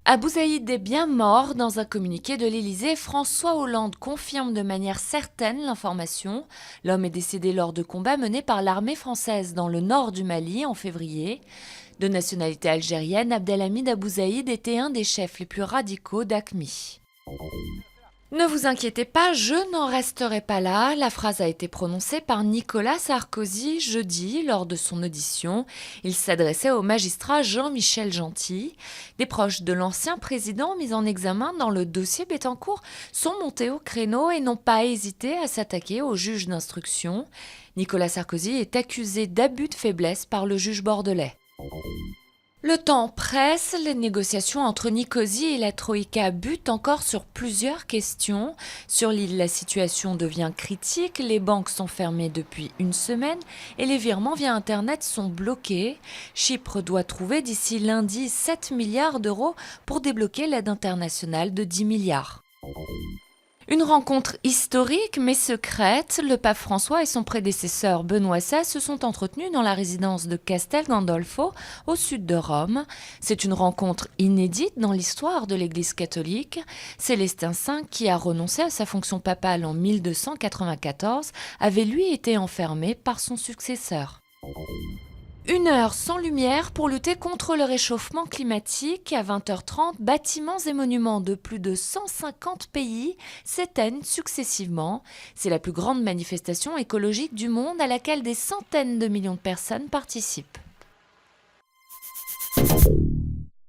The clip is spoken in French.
Abou Zaïd est bien mort. Dans un communiqué de l'Élysée, François Hollande confirme de manière certaine l'information. L'homme est décédé lors de combats menés par l'armée française dans le nord du Mali en février. De nationalité algérienne, Abdelhamid Abou Zaïd était un des chefs les plus radicaux d'AQMI. Ne vous inquiétez pas, je n'en resterai pas là. La phrase a été prononcée par Nicolas Sarkozy jeudi lors de son audition. Il s'adressait au magistrat Jean-Michel Gentil. Des proches de l'ancien président mis en examen dans le dossier Bettencourt sont montés au créneau et n'ont pas hésité à s'attaquer au juge d'instruction. Nicolas Sarkozy est accusé d'abus de faiblesse par le juge bordelais. Le temps presse, les négociations entre Nicosie et la Troïka butent encore sur plusieurs questions. Sur l'île, la situation devient critique, les banques sont fermées depuis une semaine et les virements via Internet sont bloqués. Chypre doit trouver d'ici lundi 7 milliards d'euros pour débloquer l'aide internationale de 10 milliards. Une rencontre historique mais secrète, le pape François et son prédécesseur Benoît XVI se sont entretenus dans la résidence de Castel Gandolfo, au sud de Rome. C'est une rencontre inédite dans l'histoire de l'Église catholique. Célestin V, qui a renoncé à sa fonction papale en 1294, avait lui été enfermé par son successeur. Une heure sans lumière pour lutter contre le réchauffement climatique. À 20h30, bâtiments et monuments de plus de 150 pays s'éteignent successivement. C'est la plus grande manifestation écologique du monde à laquelle des centaines de millions de personnes participent.